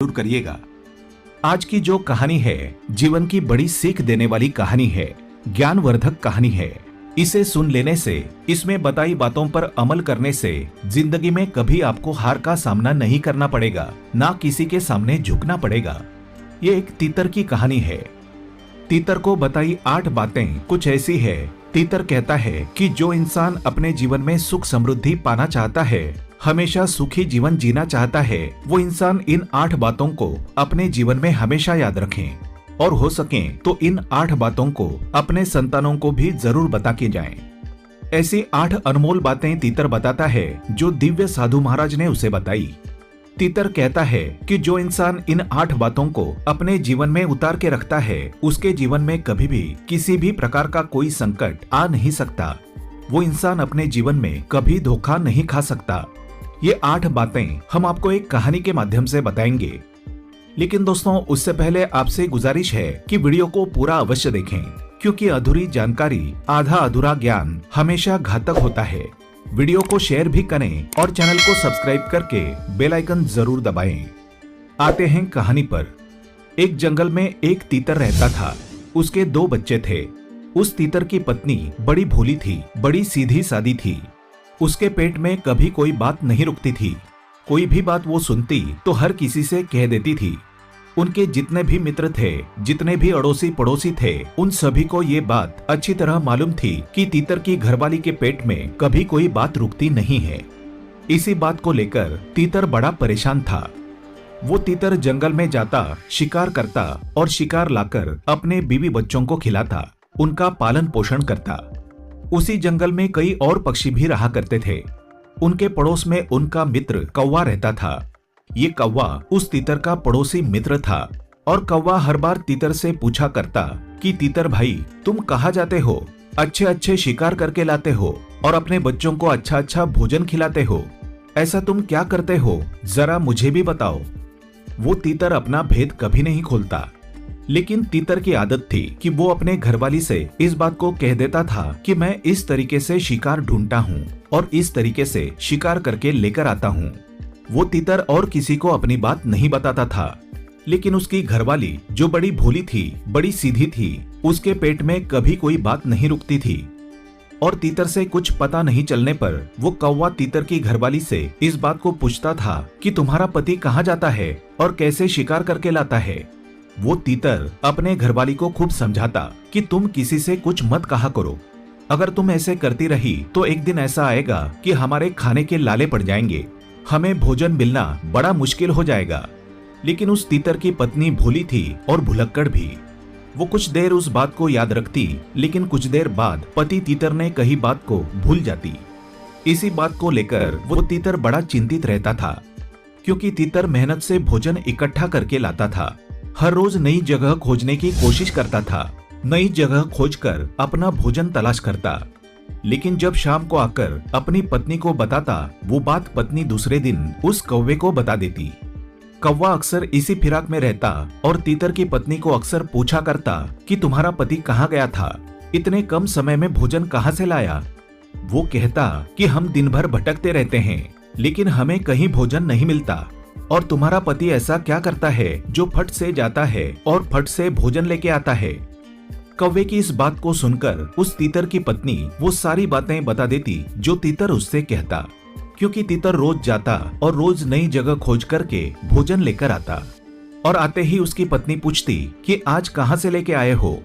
जरूर करिएगा। आज की जो कहानी है जीवन की बड़ी सीख देने वाली कहानी है, ज्ञानवर्धक कहानी है। इसे सुन लेने से, इसमें बताई बातों पर अमल करने से जिंदगी में कभी आपको हार का सामना नहीं करना पड़ेगा, ना किसी के सामने झुकना पड़ेगा। ये एक तीतर की कहानी है। तीतर को बताई 8 बातें कुछ ऐसी है। तीतर कहता है कि जो इंसान अपने जीवन में सुख समृद्धि पाना चाहता है, हमेशा सुखी जीवन जीना चाहता है, वो इंसान इन 8 बातों को अपने जीवन में हमेशा याद रखें और हो सके तो इन 8 बातों को अपने संतानों को भी जरूर बता के जाएं। ऐसी 8 अनमोल बातें तीतर बताता है जो दिव्य साधु महाराज ने उसे बताई। तीतर कहता है कि जो इंसान इन 8 बातों को अपने जीवन में उतार के रखता है, उसके जीवन में कभी भी किसी भी प्रकार का कोई संकट आ नहीं सकता। वो इंसान अपने जीवन में कभी धोखा नहीं खा सकता। ये 8 बातें हम आपको एक कहानी के माध्यम से बताएंगे। लेकिन दोस्तों, उससे पहले आपसे गुजारिश है कि वीडियो को पूरा अवश्य देखें, क्योंकि अधूरी जानकारी, आधा अधूरा ज्ञान हमेशा घातक होता है। वीडियो को शेयर भी करें और चैनल को सब्सक्राइब करके बेल आइकन जरूर दबाएं। आते हैं कहानी पर। एक जंगल में एक तीतर रहता था। उसके 2 बच्चे थे। उस तीतर की पत्नी बड़ी भोली थी, बड़ी सीधी सादी थी। उसके पेट में कभी कोई बात नहीं रुकती थी। कोई भी बात वो सुनती तो हर किसी से कह देती थी। उनके जितने भी मित्र थे, जितने भी अड़ोसी पड़ोसी थे, उन सभी को ये बात अच्छी तरह मालूम थी कि तीतर की घरवाली के पेट में कभी कोई बात रुकती नहीं है। इसी बात को लेकर तीतर बड़ा परेशान था। वो तीतर जंगल में जाता, शिकार करता और शिकार लाकर अपने बीवी बच्चों को खिलाता, उनका पालन पोषण करता। उसी जंगल में कई और पक्षी भी रहा करते थे। उनके पड़ोस में उनका मित्र कौवा रहता था। ये कौवा उस तीतर का पड़ोसी मित्र था और कौवा हर बार तीतर से पूछा करता कि तीतर भाई, तुम कहाँ जाते हो? अच्छे अच्छे शिकार करके लाते हो और अपने बच्चों को अच्छा अच्छा भोजन खिलाते हो। ऐसा तुम क्या करते हो, जरा मुझे भी बताओ। वो तीतर अपना भेद कभी नहीं खोलता, लेकिन तीतर की आदत थी कि वो अपने घरवाली से इस बात को कह देता था कि मैं इस तरीके से शिकार ढूंढता हूँ और इस तरीके से शिकार करके लेकर आता हूँ। वो तीतर और किसी को अपनी बात नहीं बताता था, लेकिन उसकी घरवाली जो बड़ी भोली थी, बड़ी सीधी थी, उसके पेट में कभी कोई बात नहीं रुकती थी। और तीतर से कुछ पता नहीं चलने पर वो कौवा तीतर की घरवाली से इस बात को पूछता था कि तुम्हारा पति कहाँ जाता है और कैसे शिकार करके लाता है। वो तीतर अपने घरवाली को खूब समझाता कि तुम किसी से कुछ मत कहा करो। अगर तुम ऐसे करती रही तो एक दिन ऐसा आएगा कि हमारे खाने के लाले पड़ जाएंगे, हमें भोजन मिलना बड़ा मुश्किल हो जाएगा। लेकिन उस तीतर की पत्नी भोली थी और भुलक्कड़ भी। वो कुछ देर उस बात को याद रखती, लेकिन कुछ देर बाद पति तीतर ने कही बात को भूल जाती। इसी बात को लेकर वो तीतर बड़ा चिंतित रहता था, क्योंकि तीतर मेहनत से भोजन इकट्ठा करके लाता था। हर रोज नई जगह खोजने की कोशिश करता था, नई जगह खोजकर अपना भोजन तलाश करता। लेकिन जब शाम को आकर अपनी पत्नी को बताता, वो बात पत्नी दूसरे दिन उस कौवे को बता देती। कौवा अक्सर इसी फिराक में रहता और तीतर की पत्नी को अक्सर पूछा करता कि तुम्हारा पति कहाँ गया था, इतने कम समय में भोजन कहाँ से लाया। वो कहता कि हम दिन भर भटकते रहते हैं, लेकिन हमें कहीं भोजन नहीं मिलता, और तुम्हारा पति ऐसा क्या करता है जो फट से जाता है और फट से भोजन लेके आता है। कौवे की इस बात को सुनकर उस तीतर की पत्नी वो सारी बातें बता देती जो तीतर उससे कहता, क्योंकि तीतर रोज जाता और रोज नई जगह खोज करके भोजन लेकर आता। और आते ही उसकी पत्नी पूछती कि आज कहाँ से लेके आए हो।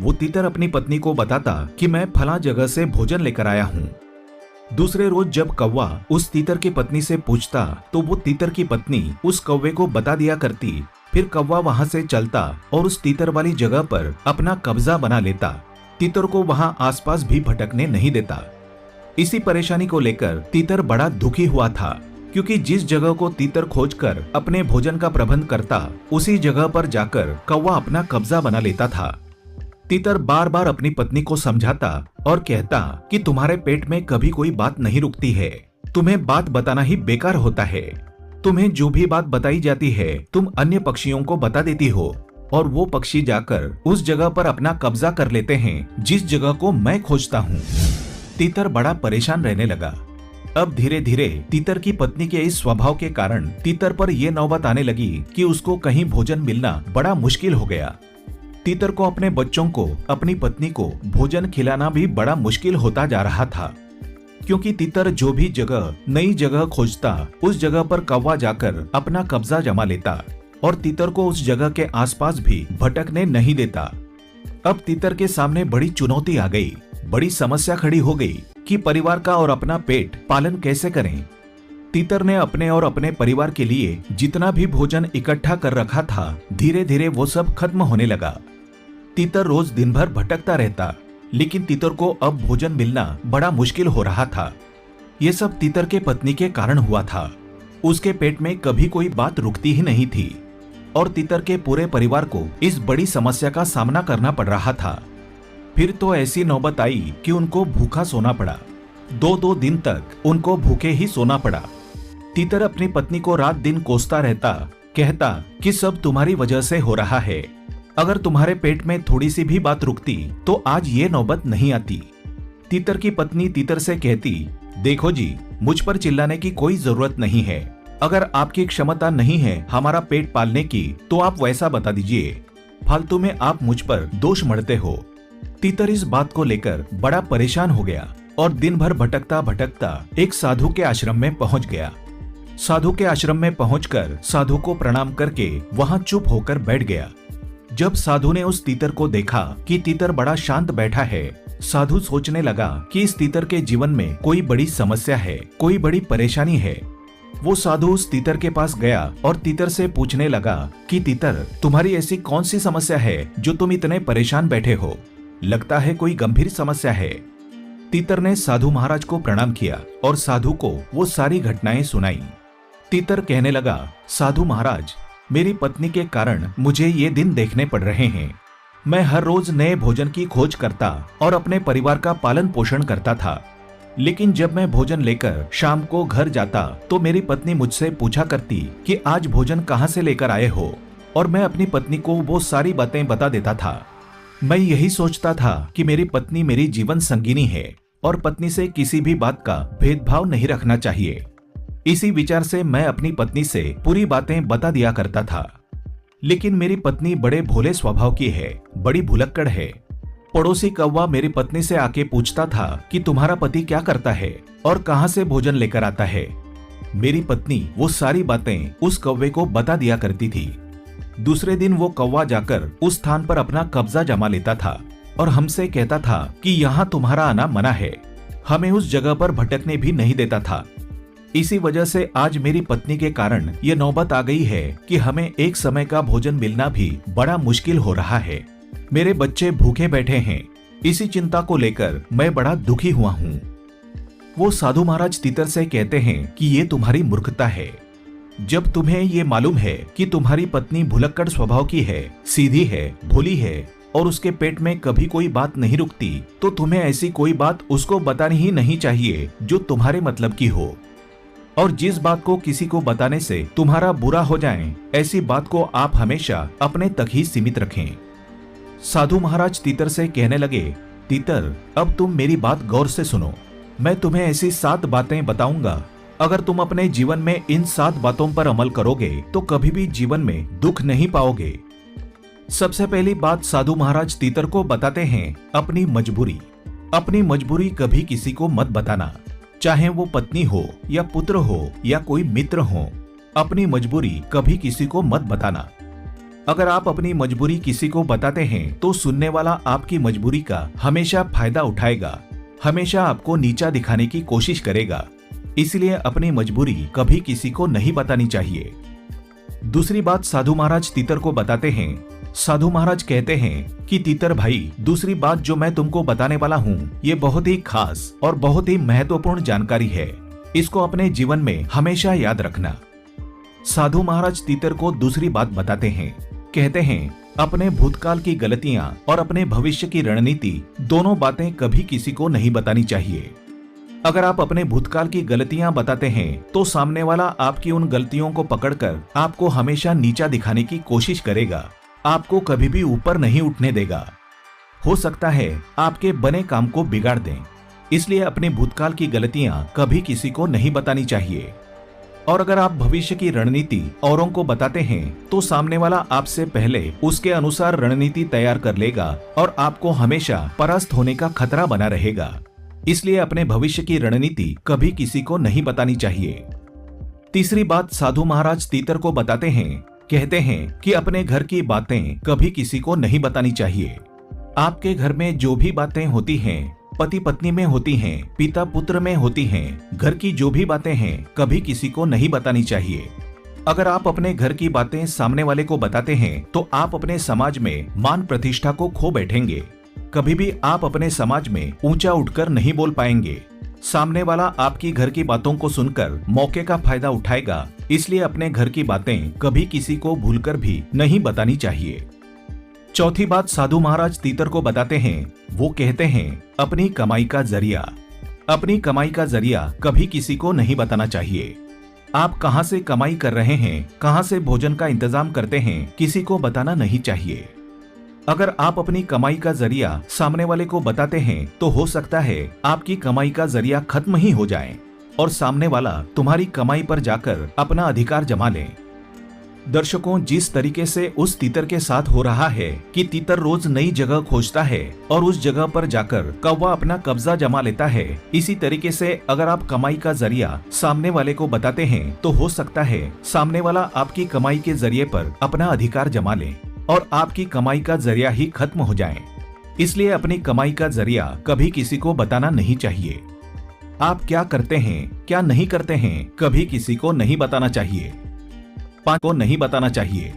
वो तीतर अपनी पत्नी को बताता कि मैं फला जगह से भोजन लेकर आया हूँ। दूसरे रोज जब कौवा उस तीतर की पत्नी से पूछता तो वो तीतर की पत्नी उस कौवे को बता दिया करती। फिर कौवा वहां से चलता और उस तीतर वाली जगह पर अपना कब्जा बना लेता। तीतर को वहां आसपास भी भटकने नहीं देता। इसी परेशानी को लेकर तीतर बड़ा दुखी हुआ था, क्योंकि जिस जगह को तीतर खोजकर अपने भोजन का प्रबंध करता, उसी जगह पर जाकर कौवा अपना कब्जा बना लेता था। तीतर बार बार अपनी पत्नी को समझाता और कहता कि तुम्हारे पेट में कभी कोई बात नहीं रुकती है, तुम्हें बात बताना ही बेकार होता है। तुम्हें जो भी बात बताई जाती है तुम अन्य पक्षियों को बता देती हो और वो पक्षी जाकर उस जगह पर अपना कब्जा कर लेते हैं जिस जगह को मैं खोजता हूँ। तीतर बड़ा परेशान रहने लगा। अब धीरे धीरे तीतर की पत्नी के इस स्वभाव के कारण तीतर पर यह नौबत आने लगी कि उसको कहीं भोजन मिलना बड़ा मुश्किल हो गया। तीतर को अपने बच्चों को, अपनी पत्नी को भोजन खिलाना भी बड़ा मुश्किल होता जा रहा था, क्योंकि तीतर जो भी जगह नई जगह खोजता उस जगह पर कौवा जाकर अपना कब्जा जमा लेता और तीतर को उस जगह के आसपास भी भटकने नहीं देता। अब तीतर के सामने बड़ी चुनौती आ गई, बड़ी समस्या खड़ी हो गई कि परिवार का और अपना पेट पालन कैसे करें। तीतर ने अपने और अपने परिवार के लिए जितना भी भोजन इकट्ठा कर रखा था, धीरे धीरे वो सब खत्म होने लगा। तीतर रोज दिन भर भटकता रहता, लेकिन तीतर को अब भोजन मिलना बड़ा मुश्किल हो रहा था। ये सब तीतर के पत्नी के कारण हुआ था। उसके पेट में कभी कोई बात रुकती ही नहीं थी और तीतर के पूरे परिवार को इस बड़ी समस्या का सामना करना पड़ रहा था। फिर तो ऐसी नौबत आई कि उनको भूखा सोना पड़ा। 2-2 दिन तक उनको भूखे ही सोना पड़ा। तीतर अपनी पत्नी को रात दिन कोसता रहता, कहता कि सब तुम्हारी वजह से हो रहा है। अगर तुम्हारे पेट में थोड़ी सी भी बात रुकती तो आज ये नौबत नहीं आती। तीतर की पत्नी तीतर से कहती, देखो जी, मुझ पर चिल्लाने की कोई जरूरत नहीं है। अगर आपकी क्षमता नहीं है हमारा पेट पालने की तो आप वैसा बता दीजिए, फालतू में आप मुझ पर दोष मढ़ते हो। तीतर इस बात को लेकर बड़ा परेशान हो गया और दिन भर भटकता भटकता एक साधु के आश्रम में पहुंच गया। साधु के आश्रम में पहुंचकर साधु को प्रणाम करके वहां चुप होकर बैठ गया। जब साधु ने उस तीतर को देखा कि तीतर बड़ा शांत बैठा है, साधु सोचने लगा कि इस तीतर के जीवन में कोई बड़ी समस्या है, कोई बड़ी परेशानी है। वो साधु उस तीतर के पास गया और तीतर से पूछने लगा कि तीतर, तुम्हारी ऐसी कौन सी समस्या है जो तुम इतने परेशान बैठे हो? लगता है कोई गंभीर समस्या है। तीतर ने साधु महाराज को प्रणाम किया और साधु को वो सारी घटनाएं सुनाई। तीतर कहने लगा, साधु महाराज, मेरी पत्नी के कारण मुझे ये दिन देखने पड़ रहे हैं। मैं हर रोज नए भोजन की खोज करता और अपने परिवार का पालन पोषण करता था, लेकिन जब मैं भोजन लेकर शाम को घर जाता तो मेरी पत्नी मुझसे पूछा करती कि आज भोजन कहाँ से लेकर आए हो, और मैं अपनी पत्नी को वो सारी बातें बता देता था। मैं यही सोचता था कि मेरी पत्नी मेरी जीवन संगिनी है और पत्नी से किसी भी बात का भेदभाव नहीं रखना चाहिए। इसी विचार से मैं अपनी पत्नी से पूरी बातें बता दिया करता था, लेकिन मेरी पत्नी बड़े भोले स्वभाव की है, बड़ी भुलक्कड़ है। पड़ोसी कौवा मेरी पत्नी से आके पूछता था कि तुम्हारा पति क्या करता है और कहां से भोजन लेकर आता है। मेरी पत्नी वो सारी बातें उस कौवे को बता दिया करती थी। दूसरे दिन वो कौवा जाकर उस स्थान पर अपना कब्जा जमा लेता था और हमसे कहता था कि यहाँ तुम्हारा आना मना है। हमें उस जगह पर भटकने भी नहीं देता था। इसी वजह से आज मेरी पत्नी के कारण ये नौबत आ गई है कि हमें एक समय का भोजन मिलना भी बड़ा मुश्किल हो रहा है। मेरे बच्चे भूखे बैठे हैं। इसी चिंता को लेकर मैं बड़ा दुखी हुआ हूँ। वो साधु महाराज तीतर से कहते हैं कि ये तुम्हारी मूर्खता है। जब तुम्हें ये मालूम है कि तुम्हारी पत्नी भुलक्कड़ स्वभाव की है, सीधी है, भोली है और उसके पेट में कभी कोई बात नहीं रुकती, तो तुम्हें ऐसी कोई बात उसको बतानी ही नहीं चाहिए जो तुम्हारे मतलब की हो। और जिस बात को किसी को बताने से तुम्हारा बुरा हो जाए, ऐसी बात को आप हमेशा अपने तक ही सीमित रखें। साधु महाराज तीतर से कहने लगे, तीतर, अब तुम मेरी बात गौर से सुनो। मैं तुम्हें ऐसी 7 बातें बताऊंगा। अगर तुम अपने जीवन में इन 7 बातों पर अमल करोगे तो कभी भी जीवन में दुख नहीं पाओगे। सबसे पहली बात साधु महाराज तीतर को बताते हैं, अपनी मजबूरी। अपनी मजबूरी कभी किसी को मत बताना, चाहे वो पत्नी हो या पुत्र हो या कोई मित्र हो। अपनी मजबूरी कभी किसी को मत बताना। अगर आप अपनी मजबूरी किसी को बताते हैं तो सुनने वाला आपकी मजबूरी का हमेशा फायदा उठाएगा, हमेशा आपको नीचा दिखाने की कोशिश करेगा। इसलिए अपनी मजबूरी कभी किसी को नहीं बतानी चाहिए। दूसरी बात साधु महाराज तीतर को बताते हैं। साधु महाराज कहते हैं कि तीतर भाई, दूसरी बात जो मैं तुमको बताने वाला हूँ ये बहुत ही खास और बहुत ही महत्वपूर्ण जानकारी है। इसको अपने जीवन में हमेशा याद रखना। साधु महाराज तीतर को दूसरी बात बताते हैं। कहते हैं, अपने भूतकाल की गलतियां और अपने भविष्य की रणनीति दोनों बातें कभी किसी को नहीं बतानी चाहिए। अगर आप अपने भूतकाल की गलतियां बताते हैं तो सामने वाला आपकी उन गलतियों को पकड़कर आपको हमेशा नीचा दिखाने की कोशिश करेगा, आपको कभी भी ऊपर नहीं उठने देगा। हो सकता है आपके बने काम को बिगाड़ दें। इसलिए अपने भूतकाल की गलतियां कभी किसी को नहीं बतानी चाहिए। और अगर आप भविष्य की रणनीति औरों को बताते हैं तो सामने वाला आपसे पहले उसके अनुसार रणनीति तैयार कर लेगा और आपको हमेशा परास्त होने का खतरा बना रहेगा। इसलिए अपने भविष्य की रणनीति कभी किसी को नहीं बतानी चाहिए। तीसरी बात साधु महाराज तीतर को बताते हैं, कहते हैं कि अपने घर की बातें कभी किसी को नहीं बतानी चाहिए। आपके घर में जो भी बातें होती हैं, पति पत्नी में होती हैं, पिता पुत्र में होती हैं, घर की जो भी बातें हैं कभी किसी को नहीं बतानी चाहिए। अगर आप अपने घर की बातें सामने वाले को बताते हैं तो आप अपने समाज में मान प्रतिष्ठा को खो बैठेंगे। कभी भी आप अपने समाज में ऊंचा उठकर नहीं बोल पाएंगे। सामने वाला आपकी घर की बातों को सुनकर मौके का फायदा उठाएगा। इसलिए अपने घर की बातें कभी किसी को भूलकर भी नहीं बतानी चाहिए। चौथी बात साधु महाराज तीतर को बताते हैं, वो कहते हैं अपनी कमाई का जरिया। अपनी कमाई का जरिया कभी किसी को नहीं बताना चाहिए। आप कहां से कमाई कर रहे हैं, कहां से भोजन का इंतजाम करते हैं, किसी को बताना नहीं चाहिए। अगर आप अपनी कमाई का जरिया सामने वाले को बताते हैं तो हो सकता है आपकी कमाई का जरिया खत्म ही हो जाए और सामने वाला तुम्हारी कमाई पर जाकर अपना अधिकार जमा ले। दर्शकों, जिस तरीके से उस तीतर के साथ हो रहा है कि तीतर रोज नई जगह खोजता है और उस जगह पर जाकर कौवा अपना कब्जा जमा लेता है, इसी तरीके से अगर आप कमाई का जरिया सामने वाले को बताते हैं तो हो सकता है सामने वाला आपकी कमाई के जरिए पर अपना अधिकार जमा ले और आपकी कमाई का जरिया ही खत्म हो जाए। इसलिए अपनी कमाई का जरिया कभी किसी को बताना नहीं चाहिए। आप क्या करते हैं, क्या नहीं करते हैं, कभी किसी को नहीं बताना चाहिए। को नहीं बताना चाहिए।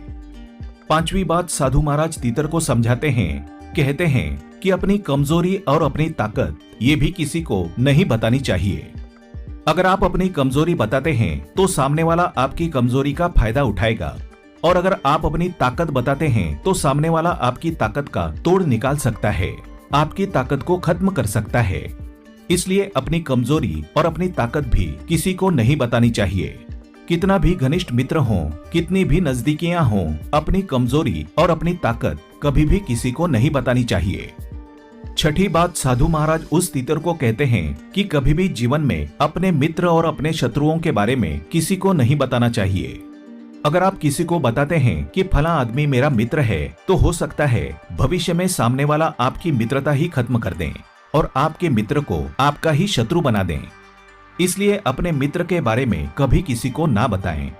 पांचवी बात साधु महाराज तीतर को समझाते हैं, कहते हैं कि अपनी कमजोरी और अपनी ताकत ये भी किसी को नहीं बतानी चाहिए। अगर आप अपनी कमजोरी बताते हैं तो सामने वाला आपकी कमजोरी का फायदा उठाएगा और अगर आप अपनी ताकत बताते हैं तो सामने वाला आपकी ताकत का तोड़ निकाल सकता है, आपकी ताकत को खत्म कर सकता है। इसलिए अपनी कमजोरी और अपनी ताकत भी किसी को नहीं बतानी चाहिए। कितना भी घनिष्ठ मित्र हो, कितनी भी नजदीकियां हो, अपनी कमजोरी और अपनी ताकत कभी भी किसी को नहीं बतानी चाहिए। छठी बात साधु महाराज उस तीतर को कहते हैं कि कभी भी जीवन में अपने मित्र और अपने शत्रुओं के बारे में किसी को नहीं बताना चाहिए। अगर आप किसी को बताते हैं कि फला आदमी मेरा मित्र है तो हो सकता है भविष्य में सामने वाला आपकी मित्रता ही खत्म कर दें और आपके मित्र को आपका ही शत्रु बना दें। इसलिए अपने मित्र के बारे में कभी किसी को ना बताएं।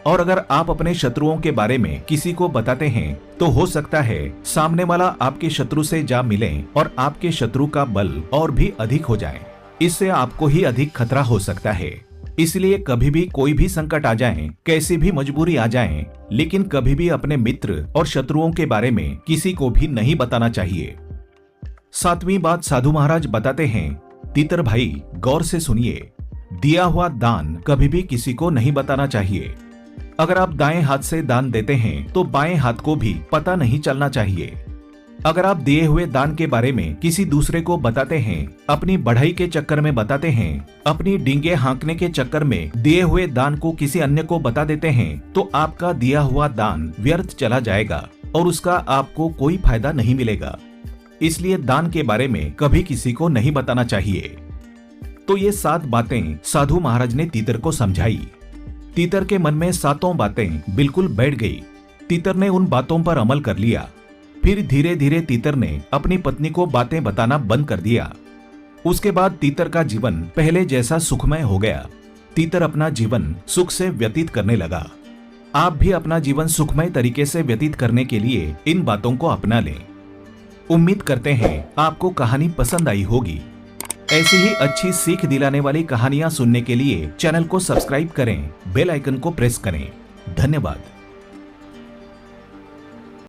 और अगर आप अपने शत्रुओं के बारे में किसी को बताते हैं तो हो सकता है सामने वाला आपके शत्रु से जा मिले और आपके शत्रु का बल और भी अधिक हो जाए। इससे आपको ही अधिक खतरा हो सकता है। इसलिए कभी भी कोई भी संकट आ जाए, कैसी भी मजबूरी आ जाए, लेकिन कभी भी अपने मित्र और शत्रुओं के बारे में किसी को भी नहीं बताना चाहिए। सातवीं बात साधु महाराज बताते हैं, तीतर भाई गौर से सुनिए, दिया हुआ दान कभी भी किसी को नहीं बताना चाहिए। अगर आप दाएं हाथ से दान देते हैं तो बाएं हाथ को भी पता नहीं चलना चाहिए। अगर आप दिए हुए दान के बारे में किसी दूसरे को बताते हैं, अपनी बढ़ाई के चक्कर में बताते हैं, अपनी डींगे हाँकने के चक्कर में दिए हुए दान को किसी अन्य को बता देते हैं तो आपका दिया हुआ दान व्यर्थ चला जाएगा और उसका आपको कोई फायदा नहीं मिलेगा। इसलिए दान के बारे में कभी किसी को नहीं बताना चाहिए। तो ये 7 बातें साधु महाराज ने तीतर को समझाई। तीतर के मन में 7 बातें बिल्कुल बैठ गई। तीतर ने उन बातों पर अमल कर लिया। फिर धीरे धीरे तीतर ने अपनी पत्नी को बातें बताना बंद कर दिया। उसके बाद तीतर का जीवन पहले जैसा सुखमय हो गया। तीतर अपना जीवन सुख से व्यतीत करने लगा। आप भी अपना जीवन सुखमय तरीके से व्यतीत करने के लिए इन बातों को अपना लें। उम्मीद करते हैं आपको कहानी पसंद आई होगी। ऐसी ही अच्छी सीख दिलाने वाली कहानियां सुनने के लिए चैनल को सब्सक्राइब करें, बेल आइकन को प्रेस करें। धन्यवाद।